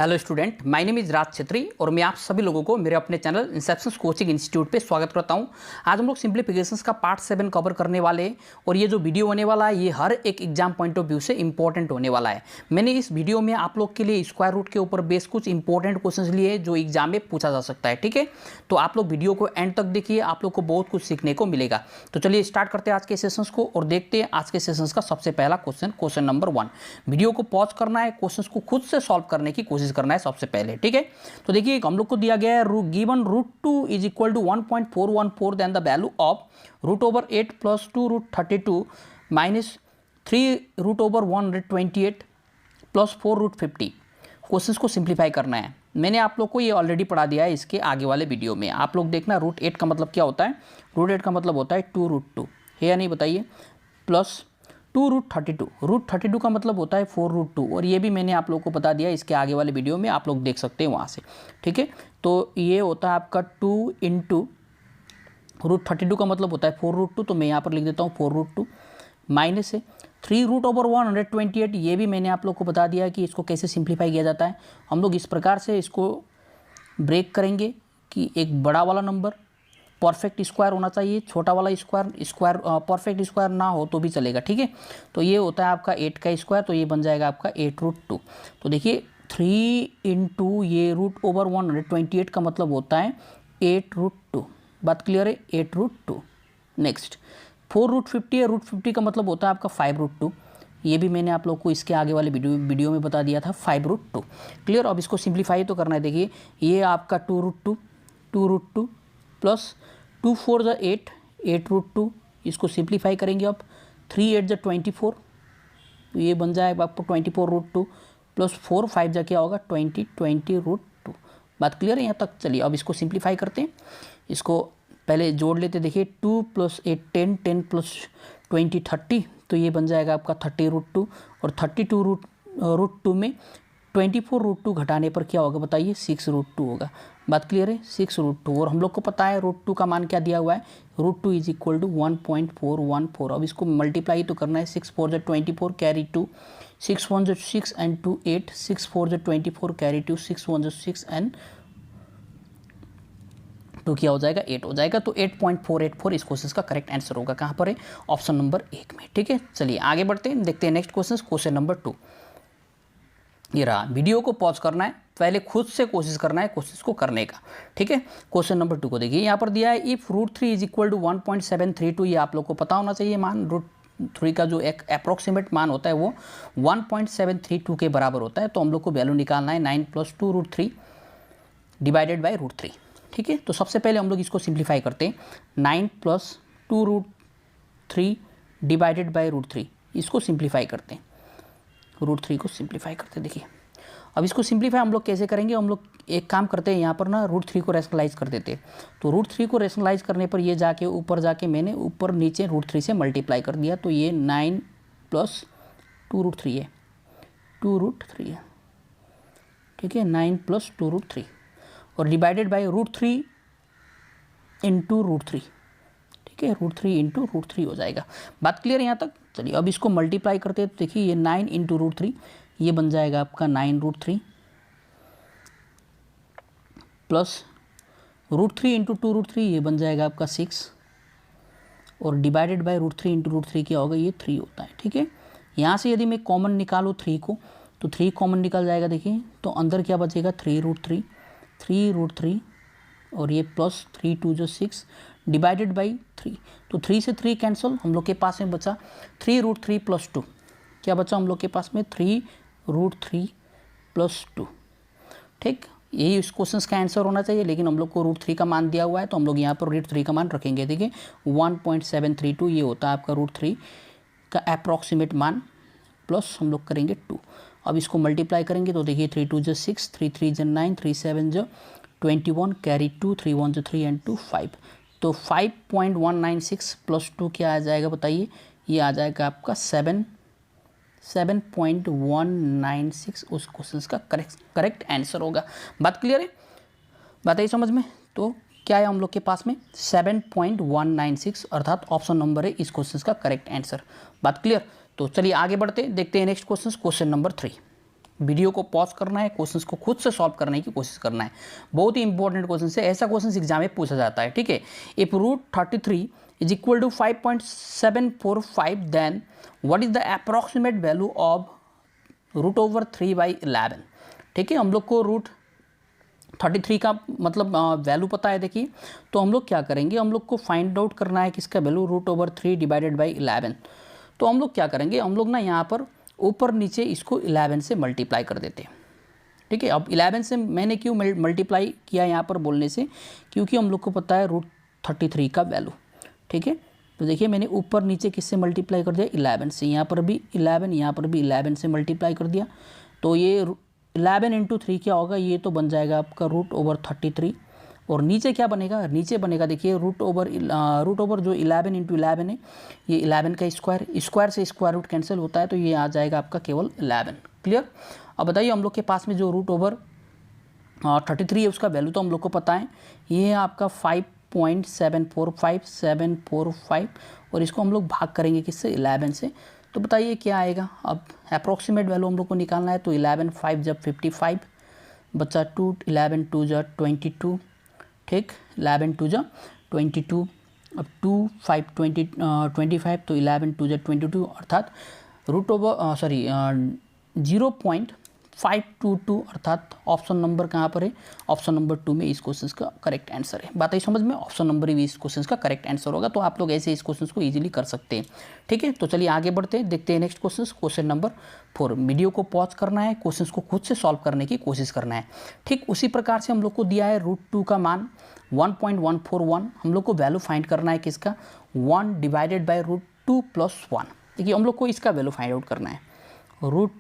Hello student, my name is Raj Chhetri और मैं आप सभी लोगों को मेरे अपने चैनल इंसेप्शंस कोचिंग इंस्टीट्यूट पे स्वागत करता हूं। आज हम लोग सिंप्लीफिकेशंस का पार्ट 7 कवर करने वाले हैं और ये जो वीडियो होने वाला है ये हर एक एग्जाम पॉइंट ऑफ व्यू से इंपॉर्टेंट होने वाला है। मैंने इस वीडियो में आप लोग के लिए स्क्वायर रूट के ऊपर बेस कुछ इंपॉर्टेंट क्वेश्चन लिए जो एग्जाम में पूछा जा सकता है। ठीक है, तो आप लोग वीडियो को एंड तक देखिए, आप लोग को बहुत कुछ सीखने को मिलेगा। तो चलिए स्टार्ट करते हैं आज के सेशंस को और देखते हैं आज के सेशंस का सबसे पहला क्वेश्चन नंबर 1। वीडियो को पॉज करना है, क्वेश्चंस को खुद से सॉल्व करने की कोशिश करना है सबसे पहले। ठीक है, तो देखिए हम लोग को दिया गया है given √2 is equal to 1.414 then the value of √8 plus 2 √32 minus 3 √128 plus 4 √50। Questions को सिंप्लीफाई करना है। मैंने आप लोग को ये ऑलरेडी पढ़ा दिया है इसके आगे वाले वीडियो में। आप लोग देखना √8 का मतलब क्या होता है। √8 का मतलब होता है 2 √2 है या नहीं बताइए, प्लस 2 √32। √32 का मतलब होता है 4 √2 और ये भी मैंने आप लोगों को बता दिया इसके आगे वाले वीडियो में, आप लोग देख सकते हैं वहाँ से। ठीक है, तो ये होता है आपका 2 इंटू √32 का मतलब होता है 4 √2, तो मैं यहाँ पर लिख देता हूँ 4 √2 माइनस है 3 √128। ये भी मैंने आप लोग को बता दिया है कि इसको कैसे सिंप्लीफाई किया जाता है। हम लोग इस प्रकार से इसको ब्रेक करेंगे कि एक बड़ा वाला नंबर परफेक्ट स्क्वायर होना चाहिए, छोटा वाला स्क्वायर परफेक्ट स्क्वायर ना हो तो भी चलेगा। ठीक है, तो ये होता है आपका 8 का स्क्वायर, तो ये बन जाएगा आपका 8 √2। तो देखिए 3 इंटू ये √128 का मतलब होता है 8 √2। बात क्लियर है, 8 √2। नेक्स्ट 4 √50 है, √50 का मतलब होता है आपका 5 √2। ये भी मैंने आप लोग को इसके आगे वाले वीडियो में बता दिया था, 5 √2। क्लियर। अब इसको सिंप्लीफाई तो करना है। देखिए ये आपका 2 √2 प्लस 2 4 = 8 √2। इसको सिंप्लीफाई करेंगे आप 3 8 = 24, तो ये बन जाएगा आपको 24 √2 प्लस 4 5 क्या होगा 20 √2। बात क्लियर है यहाँ तक। चलिए अब इसको सिंप्लीफाई करते हैं। इसको पहले जोड़ लेते। देखिए 2 + 8 10 10 + 20 30, तो ये बन जाएगा आपका 30 √2 और 32 √2 में 24 √2 घटाने पर क्या होगा बताइए, 6 √2 होगा। बात क्लियर है, 6 √2। और हम लोग को पता है √2 का मान क्या दिया हुआ है, √2 इज इक्वल टू 1.414। अब इसको मल्टीप्लाई तो करना है। 6 4 = 24 कैरी 2, 6 1 = 6 एंड 2 8, 6 4 = 24 कैरी 2, 6 1 = 6 एंड 2 क्या हो जाएगा 8 हो जाएगा। तो 8.484 इस क्वेश्चन का करेक्ट आंसर होगा। कहाँ पर है, ऑप्शन नंबर 1 में। ठीक है, चलिए आगे बढ़ते हैं, देखते हैं नेक्स्ट क्वेश्चन नंबर 2। ये रहा, वीडियो को पॉज करना है, पहले खुद से कोशिश करना है क्वेश्चन को करने का। ठीक है, क्वेश्चन नंबर 2 को देखिए यहाँ पर दिया है इफ √3 इज इक्वल टू 1.732। ये आप लोग को पता होना चाहिए मान। √3 का जो एक अप्रोक्सीमेट मान होता है वो 1.732 के बराबर होता है। तो हम लोग को वैल्यू निकालना है 9 + 2 √3 डिवाइडेड बाई √3। ठीक है, तो सबसे पहले हम लोग इसको सिंप्लीफाई करते हैं। 9 + 2 √3 डिवाइडेड बाई √3, इसको सिंप्लीफाई करते हैं। √3 को सिंप्लीफाई करते हैं। देखिए अब इसको सिंप्लीफाई हम लोग कैसे करेंगे, हम लोग एक काम करते हैं यहाँ पर ना √3 को रैशनलाइज कर देते हैं। तो √3 को रैशनलाइज करने पर ये जाके ऊपर जाके मैंने ऊपर नीचे √3 से मल्टीप्लाई कर दिया, तो ये 9 + 2 √3 है, 2 √3 है। ठीक है, 9 + 2 √3 और डिवाइडेड बाई √3 इंटू √3। ठीक है, √3 इंटू √3 हो जाएगा। बात क्लियर है यहाँ तक। चलिए अब इसको मल्टीप्लाई करते हैं, तो देखिए ये 9 इंटू √3, ये बन जाएगा आपका 9 √3 प्लस √3 इंटू 2 √3, ये बन जाएगा आपका 6 और डिवाइडेड बाई √3 इंटू √3 क्या होगा, ये 3 होता है। ठीक है, यहाँ से यदि मैं कॉमन निकालूँ 3 को, तो 3 कॉमन निकल जाएगा। देखिए तो अंदर क्या बचेगा 3 √3 और ये प्लस 3 2 = 6 डिवाइडेड बाई 3। तो 3 से 3 कैंसिल, हम लोग के पास में बचा 3 √3 + 2। क्या बचा हम लोग के पास में 3 √3 + 2। ठीक, यही इस क्वेश्चन का आंसर होना चाहिए, लेकिन हम लोग को √3 का मान दिया हुआ है तो हम लोग यहाँ पर √3 का मान रखेंगे। देखिए 1.732 ये होता है आपका √3 का अप्रॉक्सीमेट मान, प्लस हम लोग करेंगे 2। अब इसको मल्टीप्लाई करेंगे तो देखिए 3 2 = 6, 3 3 = 9, 3 7 = 21 कैरी 2, 3 1 = 3 एंड 2 5। तो 5.196 + 2 क्या आ जाएगा बताइए, ये आ जाएगा आपका 7.196 उस क्वेश्चन का करेक्ट आंसर होगा। बात क्लियर है, बात आई समझ में। तो क्या है हम लोग के पास में 7.196 अर्थात ऑप्शन नंबर है इस क्वेश्चन का करेक्ट आंसर। बात क्लियर। तो चलिए आगे बढ़ते देखते हैं नेक्स्ट क्वेश्चन नंबर 3। वीडियो को पॉज करना है, क्वेश्चंस को खुद से सॉल्व करने की कोशिश करना है। बहुत ही इंपॉर्टेंट क्वेश्चन है, ऐसा क्वेश्चन एग्जाम में पूछा जाता है। ठीक है, if root 33 is equal to 5.745 then what is the approximate value of root over 3/11। ठीक है, हम लोग को रूट 33 का मतलब वैल्यू पता है। देखिए, तो हम लोग क्या करेंगे, हम लोग को फाइंड आउट करना है किसका वैल्यू, रूट ओवर 3 डिवाइडेड बाई 11। तो हम लोग क्या करेंगे, हम लोग ना यहाँ पर ऊपर नीचे इसको 11 से मल्टीप्लाई कर देते हैं। ठीक है, अब 11 से मैंने क्यों मल्टीप्लाई किया यहाँ पर बोलने से, क्योंकि हम लोग को पता है रूट 33 का वैल्यू। ठीक है, तो देखिए मैंने ऊपर नीचे किससे मल्टीप्लाई कर दिया, 11 से। यहाँ पर भी 11, यहाँ पर भी 11 से मल्टीप्लाई कर दिया। तो ये 11 इंटू 3 क्या होगा, ये तो बन जाएगा आपका रूट ओवर 33। और नीचे क्या बनेगा, नीचे बनेगा देखिए रूट ओवर जो 11 इंटू 11 है, ये 11 का स्क्वायर से स्क्वायर रूट कैंसिल होता है, तो ये आ जाएगा आपका केवल 11। क्लियर। अब बताइए, हम लोग के पास में जो रूट ओवर 33 है उसका वैल्यू तो हम लोग को पता है, ये है आपका 5.745 और इसको हम लोग भाग करेंगे किससे, 11 से। तो बताइए क्या आएगा। अब अप्रॉक्सीमेट वैल्यू हम लोग को निकालना है, तो 11 5 जब 55 बच्चा 2, 11 2 जा 22। ठीक, 11 2 जा 22। अब 2 5 25, तो 11 2 जा 22 अर्थात रूट ओवर 0.522 अर्थात ऑप्शन नंबर कहाँ पर है, ऑप्शन नंबर 2 में इस क्वेश्चन का करेक्ट आंसर है। बात आई समझ में, ऑप्शन नंबर भी इस क्वेश्चन का करेक्ट आंसर होगा। तो आप लोग ऐसे इस क्वेश्चन को इजीली कर सकते हैं। ठीक है, तो चलिए आगे बढ़ते हैं, देखते हैं नेक्स्ट क्वेश्चन नंबर 4। वीडियो को पॉज करना है, क्वेश्चन को खुद से सॉल्व करने की कोशिश करना है। ठीक उसी प्रकार से हम लोग को दिया है रूट 2 का मान 1.141, हम लोग को वैल्यू फाइंड करना है किसका, 1 डिवाइडेड बाई रूट 2 प्लस 1। देखिए हम लोग को इसका वैल्यू फाइंड आउट करना है, रूट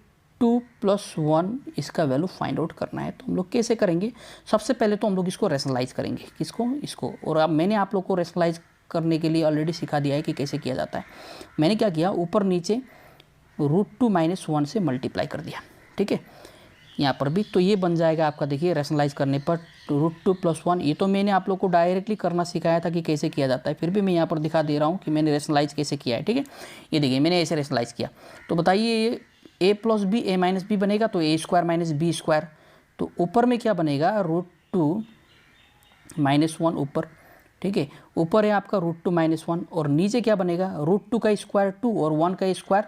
2 प्लस 1 इसका वैल्यू फाइंड आउट करना है। तो हम लोग कैसे करेंगे, सबसे पहले तो हम लोग इसको रैशनलाइज करेंगे, किसको, इसको। और अब मैंने आप लोग को रैशनलाइज करने के लिए ऑलरेडी सिखा दिया है कि कैसे किया जाता है। मैंने क्या किया, ऊपर नीचे रूट 2 माइनस 1 से मल्टीप्लाई कर दिया। ठीक है, यहाँ पर भी तो ये बन जाएगा आपका, देखिए रैशनलाइज करने पर रूट 2 प्लस 1। ये तो मैंने आप लोग को डायरेक्टली करना सिखाया था कि कैसे किया जाता है, फिर भी मैं यहाँ पर दिखा दे रहा हूँ कि मैंने रैशनलाइज कैसे किया है। ठीक है, ये देखिए मैंने ऐसे रैशनलाइज किया। तो बताइए ये a plus b a minus b बनेगा, तो a square minus b square. तो ऊपर में क्या बनेगा, रूट 2 माइनस 1 ऊपर। ठीक है, ऊपर है आपका रूट 2 माइनस 1 और नीचे क्या बनेगा, रूट 2 का स्क्वायर 2 और 1 का स्क्वायर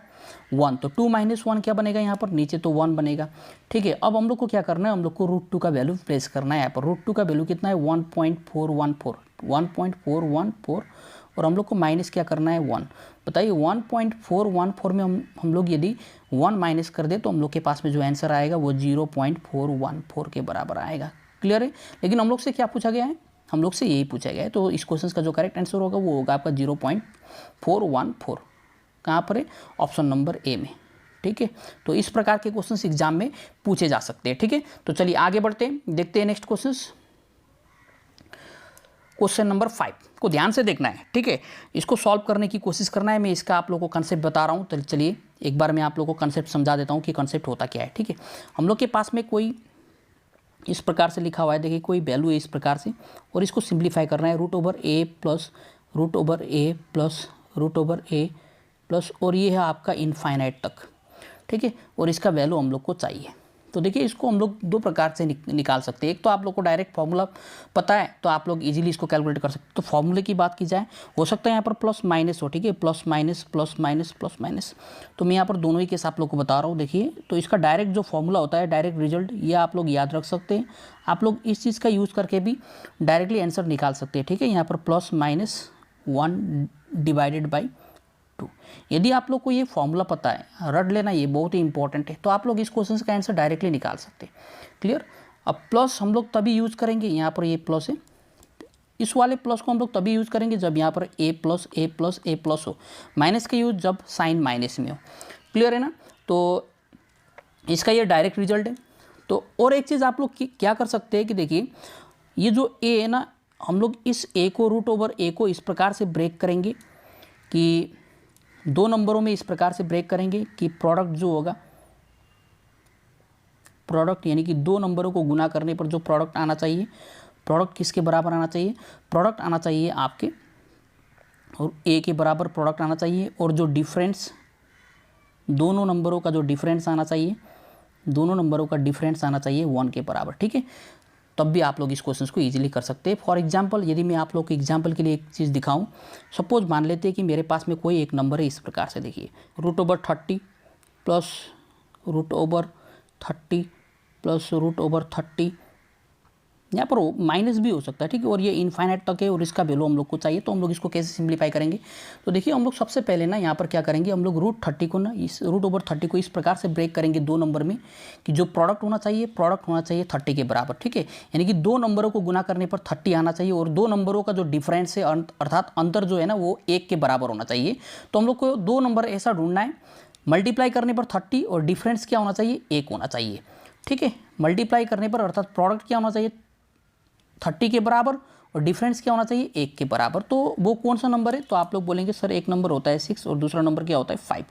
1। तो 2 माइनस 1 क्या बनेगा यहाँ पर, नीचे तो 1 बनेगा। ठीक है, अब हम लोग को क्या करना है, हम लोग को रूट 2 का वैल्यू प्लेस करना है यहाँ पर। रूट 2 का वैल्यू कितना है, 1.414 और हम लोग को माइनस क्या करना है, 1। बताइए 1.414 में हम लोग यदि 1 माइनस कर दे तो हम लोग के पास में जो आंसर आएगा वो 0.414 के बराबर आएगा। क्लियर है। लेकिन हम लोग से क्या पूछा गया है, हम लोग से यही पूछा गया है। तो इस क्वेश्चन का जो करेक्ट आंसर होगा वो होगा आपका 0.414। कहाँ पर है, ऑप्शन नंबर ए में। ठीक है, तो इस प्रकार के क्वेश्चंस एग्जाम में पूछे जा सकते हैं। ठीक है, तो चलिए आगे बढ़ते हैं, देखते हैं नेक्स्ट क्वेश्चन नंबर 5 को ध्यान से देखना है। ठीक है, इसको सॉल्व करने की कोशिश करना है। मैं इसका आप लोगों को कंसेप्ट बता रहा हूँ, तो चलिए एक बार मैं आप लोगों को कंसेप्ट समझा देता हूँ कि कंसेप्ट होता क्या है। ठीक है, हम लोग के पास में कोई इस प्रकार से लिखा हुआ है, देखिए कोई वैल्यू है इस प्रकार से, और इसको सिंप्लीफाई करना है, रूट ओवर ए प्लस रूट ओवर ए प्लस रूट ओवर ए प्लस, और ये है आपका इनफाइनाइट तक। ठीक है, और इसका वैल्यू हम लोग को चाहिए। तो देखिए इसको हम लोग दो प्रकार से निकाल सकते हैं। एक तो आप लोग को डायरेक्ट फार्मूला पता है तो आप लोग इजीली इसको कैलकुलेट कर सकते हैं। तो फार्मूले की बात की जाए, हो सकता है यहाँ पर प्लस माइनस हो। ठीक है, plus minus plus minus plus minus, तो मैं यहाँ पर दोनों ही केस आप लोग को बता रहा हूँ। देखिए तो इसका डायरेक्ट जो फॉर्मूला होता है, डायरेक्ट रिजल्ट, ये आप लोग याद रख सकते हैं। आप लोग इस चीज़ का यूज़ करके भी डायरेक्टली आंसर निकाल सकते हैं। ठीक है, यहाँ पर प्लस माइनस 1 डिवाइडेड बाई 2। यदि आप लोग को ये फॉर्मूला पता है, रट लेना, ये बहुत ही इंपॉर्टेंट है, तो आप लोग इस क्वेश्चन का आंसर डायरेक्टली निकाल सकते हैं। क्लियर। अब प्लस हम लोग तभी यूज़ करेंगे, यहाँ पर ये प्लस है, इस वाले प्लस को हम लोग तभी यूज़ करेंगे जब यहाँ पर ए प्लस ए प्लस ए प्लस हो। माइनस का यूज़ जब साइन माइनस में हो। क्लियर है ना। तो इसका ये डायरेक्ट रिजल्ट है। तो और एक चीज़ आप लोग क्या कर सकते हैं कि देखिए ये जो ए है ना, हम लोग इस ए को रूट ओवर ए को इस प्रकार से ब्रेक करेंगे कि दो नंबरों में इस प्रकार से ब्रेक करेंगे कि प्रोडक्ट जो होगा, प्रोडक्ट यानी कि दो नंबरों को गुना करने पर जो प्रोडक्ट आना चाहिए, प्रोडक्ट किसके बराबर आना चाहिए, प्रोडक्ट आना चाहिए आपके और ए के बराबर प्रोडक्ट आना चाहिए, और जो डिफरेंस दोनों नंबरों का जो डिफरेंस आना चाहिए दोनों नंबरों का डिफरेंस आना चाहिए 1 के बराबर, ठीक है, तब भी आप लोग इस क्वेश्चन को इजीली कर सकते हैं। फॉर एग्जांपल यदि मैं आप लोग को एग्जांपल के लिए एक चीज़ दिखाऊं, सपोज मान लेते हैं कि मेरे पास में कोई एक नंबर है इस प्रकार से, देखिए √30 प्लस √30 प्लस √30, यहाँ पर माइनस भी हो सकता है, ठीक है, और ये इनफाइनाइट तक है और इसका वैल्यू हम लोग को चाहिए, तो हम लोग इसको कैसे सिंप्लीफाई करेंगे। तो देखिए हम लोग सबसे पहले ना यहाँ पर क्या करेंगे, हम लोग √30 को ना इस √30 को इस प्रकार से ब्रेक करेंगे दो नंबर में कि जो प्रोडक्ट होना चाहिए 30 के बराबर, ठीक है, यानी कि दो नंबरों को गुना करने पर 30 आना चाहिए और दो नंबरों का जो डिफरेंस है अर्थात अंतर जो है ना वो 1 के बराबर होना चाहिए। तो हम लोग को दो नंबर ऐसा ढूंढना है, मल्टीप्लाई करने पर 30 और डिफरेंस क्या होना चाहिए, 1 होना चाहिए, ठीक है, मल्टीप्लाई करने पर अर्थात प्रोडक्ट क्या होना चाहिए 30 के बराबर और डिफरेंस क्या होना चाहिए 1 के बराबर। तो वो कौन सा नंबर है, तो आप लोग बोलेंगे सर एक नंबर होता है 6 और दूसरा नंबर क्या होता है 5,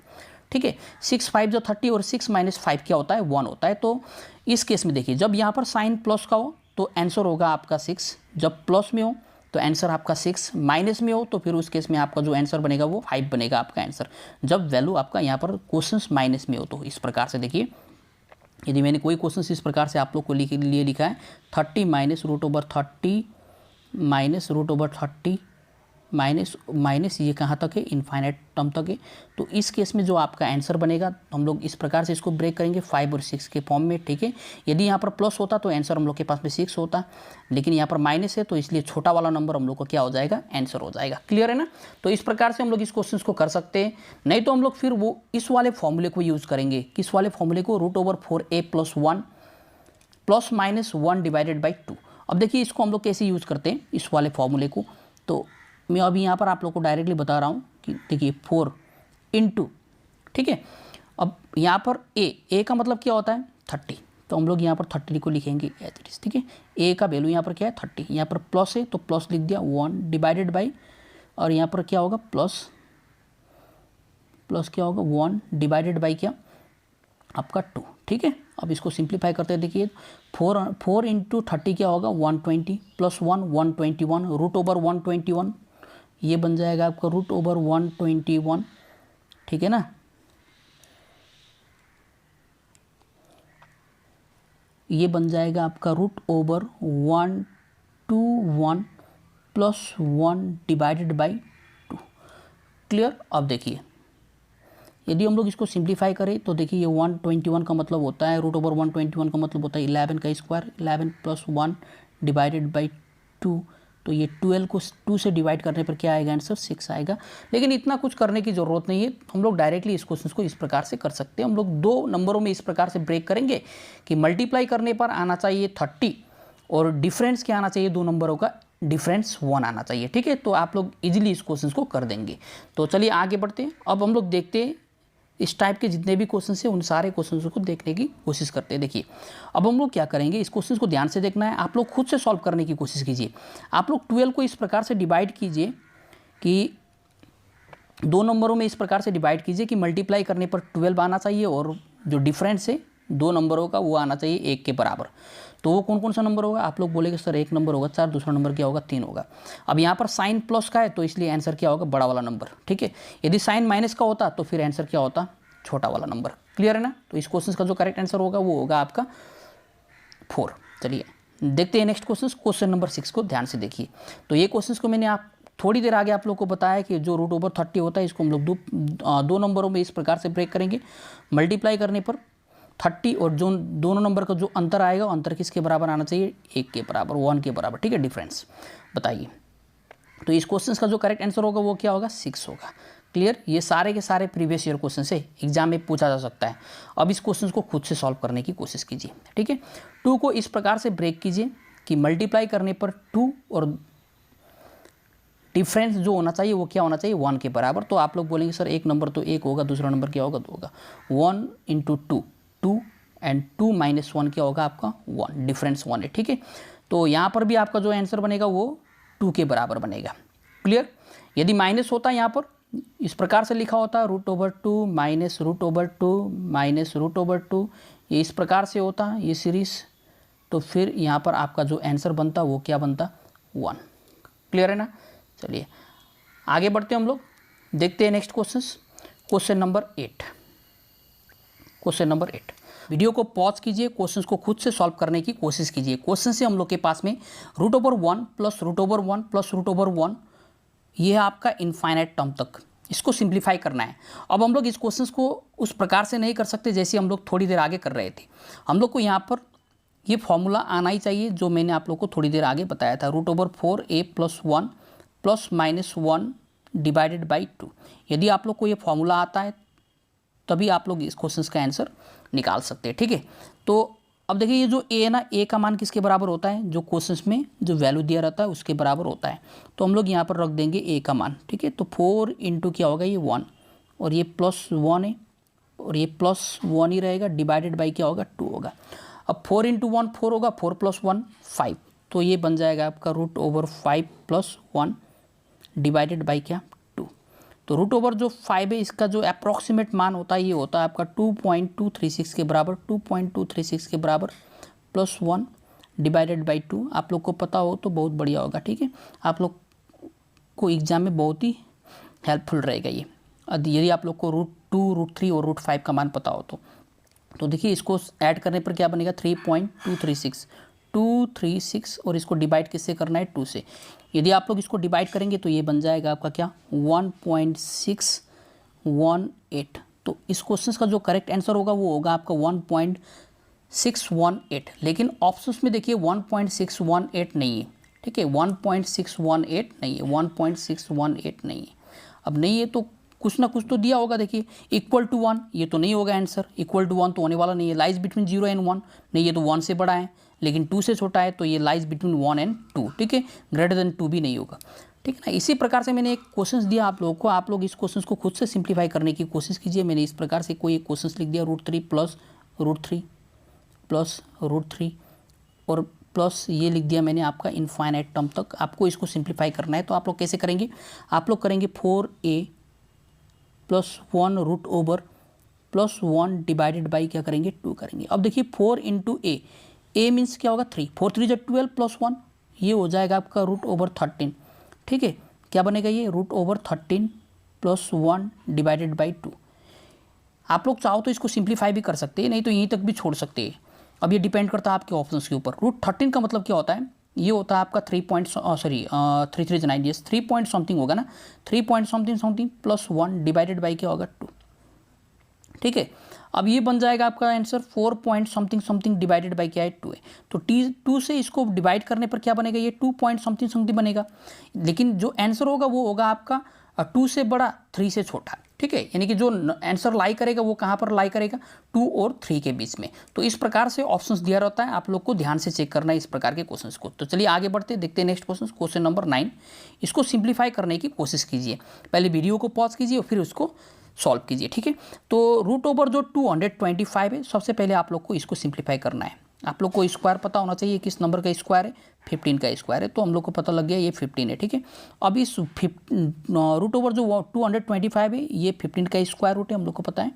ठीक है, 6 5 जो 30 और 6 - 5 क्या होता है 1 होता है। तो इस केस में देखिए जब यहाँ पर साइन प्लस का हो तो आंसर होगा आपका 6, जब प्लस में हो तो आंसर आपका 6, माइनस में हो तो फिर उस केस में आपका जो आंसर बनेगा वो 5 बनेगा आपका आंसर, जब वैल्यू आपका यहाँ पर क्वेश्चन माइनस में हो। तो इस प्रकार से देखिए यदि मैंने कोई क्वेश्चन इस प्रकार से आप लोग को लिए लिखा है 30 - √30 -√30 माइनस ये कहाँ तक है इनफाइनाइट टर्म तक है, तो इस केस में जो आपका आंसर बनेगा तो हम लोग इस प्रकार से इसको ब्रेक करेंगे 5 और 6 के फॉर्म में, ठीक है। यदि यहाँ पर प्लस होता तो आंसर हम लोग के पास में 6 होता, लेकिन यहाँ पर माइनस है तो इसलिए छोटा वाला नंबर हम लोग को क्या हो जाएगा आंसर हो जाएगा, क्लियर है ना। तो इस प्रकार से हम लोग इस क्वेश्चन को कर सकते हैं, नहीं तो हम लोग फिर वो इस वाले फॉर्मूले को यूज़ करेंगे, किस वाले फॉर्मूले को, √4a + 1 ± 1 / 2। अब देखिए इसको हम लोग कैसे यूज़ करते हैं इस वाले फॉर्मूले को, तो मैं अभी यहाँ पर आप लोग को डायरेक्टली बता रहा हूँ कि देखिए 4 × ठीक है, अब यहाँ पर a का मतलब क्या होता है 30, तो हम लोग यहाँ पर 30 को लिखेंगे एज इट इज, ठीक है, a का वैल्यू यहाँ पर क्या है 30, यहाँ पर प्लस है तो प्लस लिख दिया 1 / और यहाँ पर क्या होगा प्लस क्या होगा 1 / क्या आपका 2, ठीक है। अब इसको सिंप्लीफाई करते हैं, देखिए 4 × 30 क्या होगा 120 + 1 121 √121, ये बन जाएगा आपका √121, ठीक है ना। ये बन जाएगा आपका √121 + 1 / 2, क्लियर। अब देखिए यदि हम लोग इसको सिंप्लीफाई करें तो देखिए ये 121 का मतलब होता है √121 का मतलब होता है 11 का स्क्वायर, 11 + 1 / 2, तो ये 12 को 2 से डिवाइड करने पर क्या आएगा आंसर 6 आएगा। लेकिन इतना कुछ करने की ज़रूरत नहीं है, हम लोग डायरेक्टली इस क्वेश्चन को इस प्रकार से कर सकते हैं। हम लोग दो नंबरों में इस प्रकार से ब्रेक करेंगे कि मल्टीप्लाई करने पर आना चाहिए 30 और डिफरेंस क्या आना चाहिए, दो नंबरों का डिफरेंस 1 आना चाहिए, ठीक है। तो आप लोग इजीली इस क्वेश्चन को कर देंगे। तो चलिए आगे बढ़ते हैं, अब हम लोग देखते हैं इस टाइप के जितने भी क्वेश्चन हैं उन सारे क्वेश्चन को देखने की कोशिश करते हैं। देखिए अब हम लोग क्या करेंगे, इस क्वेश्चन को ध्यान से देखना है, आप लोग खुद से सॉल्व करने की कोशिश कीजिए। आप लोग 12 को इस प्रकार से डिवाइड कीजिए कि दो नंबरों में इस प्रकार से डिवाइड कीजिए कि मल्टीप्लाई करने पर 12 आना चाहिए और जो डिफरेंस है दो नंबरों का वो आना चाहिए 1 के बराबर। तो वो कौन कौन सा नंबर होगा, आप लोग बोलेंगे सर एक नंबर होगा 4, दूसरा नंबर क्या होगा 3 होगा। अब यहाँ पर साइन प्लस का है तो इसलिए आंसर क्या होगा बड़ा वाला नंबर, ठीक है। यदि साइन माइनस का होता तो फिर आंसर क्या होता छोटा वाला नंबर, क्लियर है ना। तो इस क्वेश्चन का जो करेक्ट आंसर होगा वो होगा आपका 4। चलिए देखते हैं नेक्स्ट क्वेश्चन नंबर 6 को ध्यान से देखिए। तो ये क्वेश्चन को मैंने आप थोड़ी देर आगे आप लोग को बताया कि जो √30 होता है इसको हम लोग दो नंबरों में इस प्रकार से ब्रेक करेंगे, मल्टीप्लाई करने पर 30 और जो दोनों नंबर का जो अंतर आएगा अंतर किसके बराबर आना चाहिए 1 के बराबर, 1 के बराबर, ठीक है, डिफरेंस बताइए। तो इस क्वेश्चन का जो करेक्ट आंसर होगा वो क्या होगा 6 होगा, क्लियर। ये सारे के सारे प्रीवियस ईयर क्वेश्चन से एग्जाम में पूछा जा सकता है। अब इस क्वेश्चन को खुद से सॉल्व करने की कोशिश कीजिए, ठीक है। 2 को इस प्रकार से ब्रेक कीजिए कि मल्टीप्लाई करने पर 2 और डिफरेंस जो होना चाहिए वो क्या होना चाहिए 1 के बराबर। तो आप लोग बोलेंगे सर एक नंबर तो 1 होगा, दूसरा नंबर क्या होगा 2 होगा, 1 × 2 2 एंड 2 - 1 क्या होगा आपका 1, डिफरेंस 1 है, ठीक है। तो यहाँ पर भी आपका जो आंसर बनेगा वो 2 के बराबर बनेगा, क्लियर। यदि माइनस होता है यहाँ पर इस प्रकार से लिखा होता है √2 - √2 - √2, ये इस प्रकार से होता है ये सीरीज, तो फिर यहाँ पर आपका जो आंसर बनता वो क्या बनता 1, क्लियर है ना। चलिए आगे बढ़ते हैं हम लोग, देखते हैं नेक्स्ट क्वेश्चन नंबर 8। वीडियो को पॉज कीजिए, क्वेश्चंस को खुद से सॉल्व करने की कोशिश कीजिए। क्वेश्चन से हम लोग के पास में √1 प्लस √1 प्लस √1 ये है आपका इनफाइनाइट टर्म तक, इसको सिंप्लीफाई करना है। अब हम लोग इस क्वेश्चंस को उस प्रकार से नहीं कर सकते जैसे हम लोग थोड़ी देर आगे कर रहे थे। हम लोग को यहाँ पर ये फॉर्मूला आना ही चाहिए जो मैंने आप लोग को थोड़ी देर आगे बताया था, √4a + 1 ± 1 डिवाइडेड बाई 2। यदि आप लोग को ये फॉर्मूला आता है तभी आप लोग इस क्वेश्चन का आंसर निकाल सकते हैं, ठीक है। तो अब देखिए ये जो a है ना, a का मान किसके बराबर होता है, जो क्वेश्चन में जो वैल्यू दिया रहता है उसके बराबर होता है। तो हम लोग यहाँ पर रख देंगे a का मान, ठीक है। तो 4 इंटू क्या होगा, ये 1 और ये +1 है और ये +1 ही रहेगा, डिवाइडेड बाई क्या होगा, 2 होगा। अब 4 इंटू 1 4 होगा, 4 + 1 5, तो ये बन जाएगा आपका √5 + 1 डिवाइडेड बाई क्या, 2। तो √, जो 5 है इसका जो अप्रॉक्सीमेट मान होता है ये होता है आपका 2.236 के बराबर, 2.236 के बराबर +1 डिवाइडेड बाई 2। आप लोग को पता हो तो बहुत बढ़िया होगा, ठीक है। आप लोग को एग्जाम में बहुत ही हेल्पफुल रहेगा ये, यदि आप लोग को √2, √3 और √5 का मान पता हो तो देखिए इसको ऐड करने पर क्या बनेगा, 3.236 और इसको डिवाइड किससे करना है, 2 से। यदि आप लोग इसको डिवाइड करेंगे तो ये बन जाएगा आपका क्या, 1.618। तो इस क्वेश्चन का जो करेक्ट आंसर होगा वो होगा आपका 1.618। लेकिन ऑप्शंस में देखिए 1.618 नहीं है, ठीक है, 1.618 नहीं है, 1.618 नहीं है। अब नहीं है तो कुछ ना कुछ तो दिया होगा, देखिए =1, ये तो नहीं होगा आंसर, =1 तो होने वाला नहीं है। लाइज बिटवीन 0 एंड 1, नहीं ये तो 1 से बड़ा है, लेकिन 2 से छोटा है, तो ये लाइज बिटवीन 1 एंड 2, ठीक है। ग्रेटर देन 2 भी नहीं होगा, ठीक है ना। इसी प्रकार से मैंने एक क्वेश्चन दिया आप लोगों को, आप लोग इस क्वेश्चन को खुद से सिंप्लीफाई करने की कोशिश कीजिए। मैंने इस प्रकार से कोई एक क्वेश्चन लिख दिया, √3 प्लस √3 प्लस √3 और प्लस ये लिख दिया मैंने आपका इनफाइनाइट टर्म तक। आपको इसको सिंप्लीफाई करना है तो आप लोग कैसे करेंगे, आप लोग करेंगे 4a + 1 √, प्लस 1 डिवाइडेड बाई क्या करेंगे, 2 करेंगे। अब देखिए 4 इंटू a मीन्स क्या होगा, 3, 4 3 12 + 1, ये हो जाएगा आपका √13, ठीक है। क्या बनेगा ये, √13 + 1 डिवाइडेड बाई 2। आप लोग चाहो तो इसको सिंप्लीफाई भी कर सकते हैं, नहीं तो यहीं तक भी छोड़ सकते हैं। अब ये डिपेंड करता है आपके ऑप्शंस के ऊपर। √13 का मतलब क्या होता है, ये होता है आपका 3 पॉइंट समथिंग होगा ना, 3 point something plus 1 divided by क्या होगा, 2, ठीक है। अब ये बन जाएगा आपका answer 4 point something divided by क्या है, 2 है। तो 2 से इसको डिवाइड करने पर क्या बनेगा, ये 2 पॉइंट समथिंग बनेगा। लेकिन जो आंसर होगा वो होगा आपका 2 से बड़ा 3 से छोटा, ठीक है। यानी कि जो आंसर लाई करेगा वो कहाँ पर लाई करेगा, 2 और 3 के बीच में। तो इस प्रकार से ऑप्शंस दिया रहता है, आप लोग को ध्यान से चेक करना है इस प्रकार के क्वेश्चंस को। तो चलिए आगे बढ़ते देखते हैं नेक्स्ट क्वेश्चन नंबर 9। इसको सिंप्लीफाई करने की कोशिश कीजिए, पहले वीडियो को पॉज कीजिए और फिर उसको सॉल्व कीजिए, ठीक है। तो √, जो 225 है, सबसे पहले आप लोग को इसको सिंप्लीफाई करना है। आप लोग को स्क्वायर पता होना चाहिए, किस नंबर का स्क्वायर है, 15 का स्क्वायर है। तो हम लोग को पता लग गया ये 15 है, ठीक है। अब इस √, जो 225 है, ये 15 का स्क्वायर रूट है, हम लोग को पता है,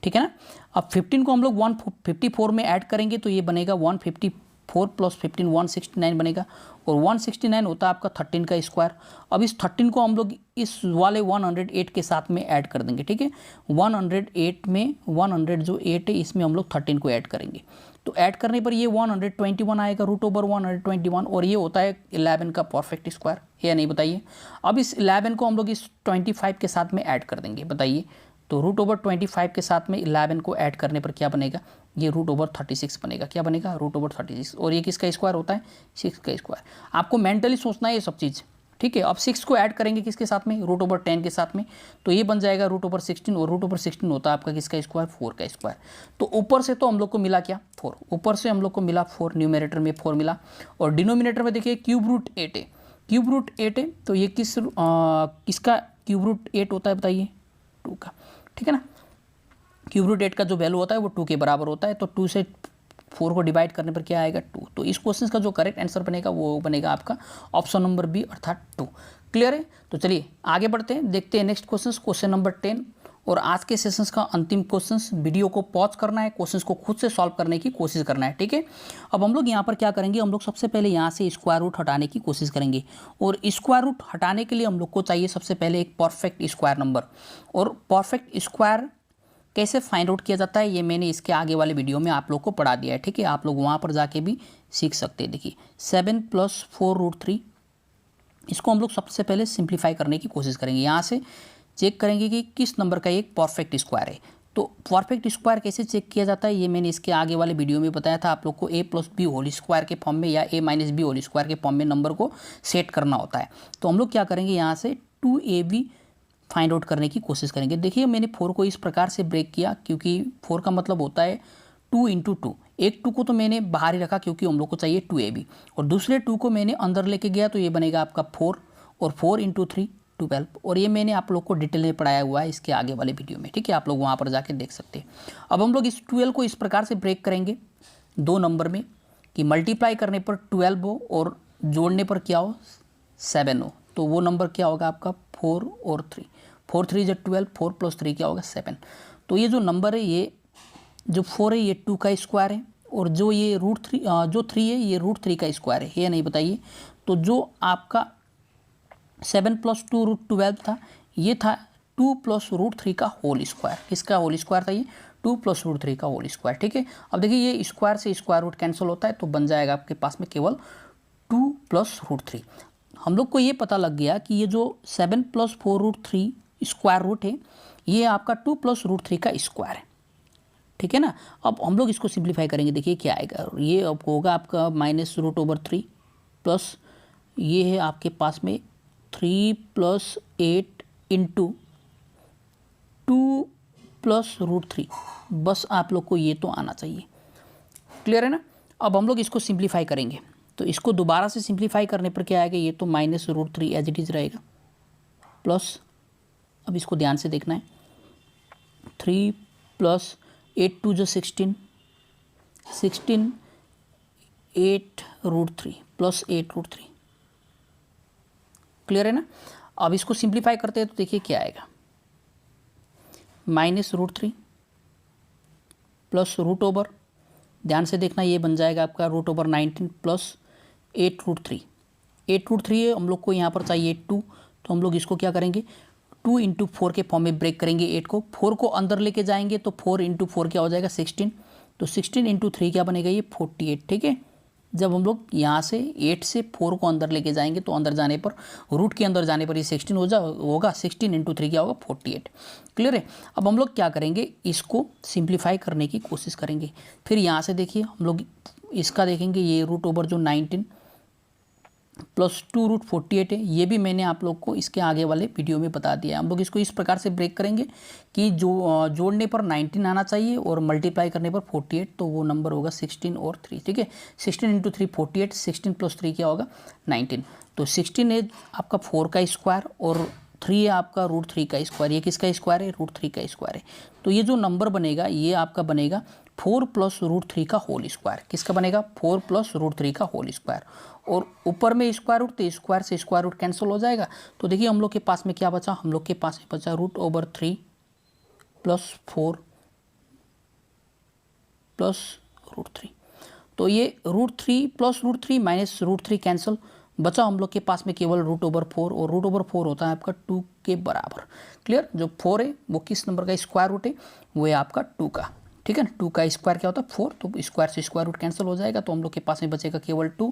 ठीक है ना। अब 15 को हम लोग 154 में ऐड करेंगे तो ये बनेगा 154 + 15 169 बनेगा, और 169 होता है आपका 13 का स्क्वायर। अब इस 13 को हम लोग इस वाले 108 के साथ में ऐड कर देंगे, ठीक है। 108 में 100 जो 8 है, इसमें हम लोग 13 को ऐड करेंगे। तो ऐड करने पर ये 121 आएगा, √, 121, और ये होता है 11 का परफेक्ट स्क्वायर, या नहीं बताइए। अब इस 11 को हम लोग इस 25 के साथ में ऐड कर देंगे, बताइए। तो √25 के साथ में 11 को ऐड करने पर क्या बनेगा, ये √36 बनेगा। क्या बनेगा, √36, और ये किसका स्क्वायर होता है, 6 का स्क्वायर। आपको मेंटली सोचना है ये सब चीज़, ठीक है। अब 6 को ऐड करेंगे किसके साथ में, √10 के साथ में, तो ये बन जाएगा √16, और √16 होता है आपका किसका स्क्वायर, 4 का स्क्वायर। तो ऊपर से तो हम लोग को मिला क्या, 4, ऊपर से हम लोग को मिला 4, न्यूमरेटर में 4 मिला, और डिनोमिनेटर में देखिए √8 है, √8 है, तो ये किसका √8 होता है, बताइए, 2 का, ठीक है ना। √8 का जो वैल्यू होता है वो 2 के बराबर होता है। तो 2 से 4 को डिवाइड करने पर क्या आएगा, 2। तो इस क्वेश्चन का जो करेक्ट आंसर बनेगा वो बनेगा आपका ऑप्शन नंबर बी, अर्थात 2। क्लियर है। तो चलिए आगे बढ़ते हैं, देखते हैं नेक्स्ट क्वेश्चन नंबर 10। और आज के सेशंस का अंतिम क्वेश्चन, वीडियो को पॉज करना है, क्वेश्चंस को खुद से सॉल्व करने की कोशिश करना है, ठीक है। अब हम लोग यहाँ पर क्या करेंगे, हम लोग सबसे पहले यहाँ से स्क्वायर रूट हटाने की कोशिश करेंगे। और स्क्वायर रूट हटाने के लिए हम लोग को चाहिए सबसे पहले एक परफेक्ट स्क्वायर नंबर। और परफेक्ट स्क्वायर कैसे फाइंड आउट किया जाता है ये मैंने इसके आगे वाले वीडियो में आप लोग को पढ़ा दिया है, ठीक है। आप लोग वहाँ पर जाके भी सीख सकते हैं। देखिए 7 + 4√3, इसको हम लोग सबसे पहले सिंप्लीफाई करने की कोशिश करेंगे। यहाँ से चेक करेंगे कि किस नंबर का एक परफेक्ट स्क्वायर है। तो परफेक्ट स्क्वायर कैसे चेक किया जाता है ये मैंने इसके आगे वाले वीडियो में बताया था आप लोग को। a + b होल स्क्वायर के फॉर्म में या a - b होल स्क्वायर के फॉर्म में नंबर को सेट करना होता है। तो हम लोग क्या करेंगे, यहाँ से 2ab फाइंड आउट करने की कोशिश करेंगे। देखिए मैंने 4 को इस प्रकार से ब्रेक किया, क्योंकि 4 का मतलब होता है 2 × 2। एक 2 को तो मैंने बाहर ही रखा क्योंकि हम लोग को चाहिए 2ab, और दूसरे 2 को मैंने अंदर लेके गया तो ये बनेगा आपका 4, और 4 × 3 12, और ये मैंने आप लोग को डिटेल में पढ़ाया हुआ है इसके आगे वाले वीडियो में, ठीक है। आप लोग वहाँ पर जाके देख सकते हैं। अब हम लोग इस 12 को इस प्रकार से ब्रेक करेंगे दो नंबर में कि मल्टीप्लाई करने पर 12 हो और जोड़ने पर क्या हो 7 हो। तो वो नंबर क्या होगा आपका 4 और 3, 4 3 = 12, 4 + 3 क्या होगा 7। तो ये जो नंबर है, ये जो 4 है ये 2 का स्क्वायर है, और जो ये √3 जो 3 है ये √3 का स्क्वायर है, ये नहीं बताइए। तो जो आपका 7 + 2 √12 था, ये था 2 + √3 का होल स्क्वायर। किसका होल स्क्वायर था ये 2 + √3 का होल स्क्वायर, ठीक है। अब देखिए ये स्क्वायर से स्क्वायर रूट कैंसिल होता है, तो बन जाएगा आपके पास में केवल 2 + √3। हम लोग को ये पता लग गया कि ये जो 7 + 4√3 स्क्वायर रूट है, ये आपका 2 + √3 का स्क्वायर है, ठीक है ना। अब हम लोग इसको सिंप्लीफाई करेंगे। देखिए क्या आएगा, ये अब होगा आपका -√3 प्लस ये है आपके पास में 3 + 8 × 2 + √3। बस आप लोग को ये तो आना चाहिए, क्लियर है ना। अब हम लोग इसको सिंप्लीफाई करेंगे, तो इसको दोबारा से सिंप्लीफाई करने पर क्या आएगा, ये तो -√3 एज इट इज़ रहेगा, प्लस अब इसको ध्यान से देखना है 3 + 8 2 = 16, 16 8 √3 + 8 √3, क्लियर है ना। अब इसको सिंप्लीफाई करते हैं तो देखिए क्या आएगा, -√3 प्लस √, ध्यान से देखना ये बन जाएगा आपका √19 प्लस 8 √3। 8 √3 है, हम लोग को यहाँ पर चाहिए 2, तो हम लोग इसको क्या करेंगे 2 × 4 के फॉर्म में ब्रेक करेंगे। 8 को 4 को अंदर लेके जाएंगे तो 4 × 4 क्या हो जाएगा 16, तो 16 × 3 क्या बनेगा ये 48, ठीक है। जब हम लोग यहाँ से 8 से 4 को अंदर लेके जाएंगे तो अंदर जाने पर रूट के अंदर जाने पर ये 16 होगा, 16 × 3 क्या होगा 48, क्लियर है। अब हम लोग क्या करेंगे, इसको सिंप्लीफाई करने की कोशिश करेंगे। फिर यहाँ से देखिए हम लोग इसका देखेंगे, ये √ जो 19 + 2 √48 है, ये भी मैंने आप लोग को इसके आगे वाले वीडियो में बता दिया है। हम लोग इसको इस प्रकार से ब्रेक करेंगे कि जो जोड़ने पर 19 आना चाहिए और मल्टीप्लाई करने पर 48, तो वो नंबर होगा 16 और 3, ठीक है। 16 × 3 48, 16 + 3 क्या होगा 19। तो 16 है आपका 4 का स्क्वायर और 3 है आपका √3 का स्क्वायर। ये किसका स्क्वायर है √3 का स्क्वायर है। तो ये जो नंबर बनेगा ये आपका बनेगा 4 + √3 का होल स्क्वायर। किसका बनेगा 4 + √3 का होल स्क्वायर, और ऊपर में स्क्वायर रूट, तो स्क्वायर से स्क्वायर रूट कैंसिल हो जाएगा। तो देखिए हम लोग के पास में क्या बचा, हम लोग के पास में बचा √3 + 4 + √3। तो ये √3 + √3 - √3 कैंसिल, बचा हम लोग के पास में केवल √4, और √4 होता है आपका 2 के बराबर, क्लियर। जो 4 है वो किस नंबर का स्क्वायर रूट है, वो है आपका 2 का, ठीक है ना। 2 का स्क्वायर क्या होता है 4, तो स्क्वायर से स्क्वायर रूट कैंसिल हो जाएगा, तो हम लोग के पास में बचेगा केवल 2,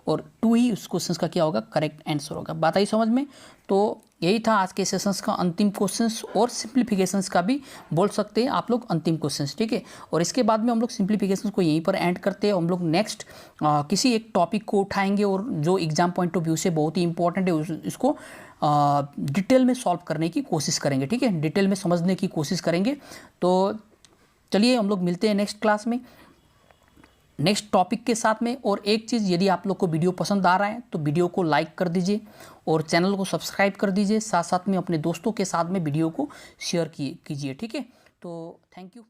और 2 ही उस क्वेश्चन का क्या होगा करेक्ट आंसर होगा। बात आई समझ में। तो यही था आज के सेशंस का अंतिम क्वेश्चंस, और सिंप्लीफिकेशंस का भी बोल सकते हैं आप लोग अंतिम क्वेश्चंस, ठीक है। और इसके बाद में हम लोग सिंप्लीफिकेशंस को यहीं पर एंड करते हैं। हम लोग नेक्स्ट किसी एक टॉपिक को उठाएंगे, और जो एग्जाम पॉइंट ऑफ व्यू से बहुत ही इंपॉर्टेंट है इसको डिटेल में सॉल्व करने की कोशिश करेंगे, ठीक है, डिटेल में समझने की कोशिश करेंगे। तो चलिए हम लोग मिलते हैं नेक्स्ट क्लास में नेक्स्ट टॉपिक के साथ में। और एक चीज़, यदि आप लोग को वीडियो पसंद आ रहा है तो वीडियो को लाइक कर दीजिए और चैनल को सब्सक्राइब कर दीजिए, साथ साथ में अपने दोस्तों के साथ में वीडियो को शेयर कीजिए, ठीक है। तो थैंक यू।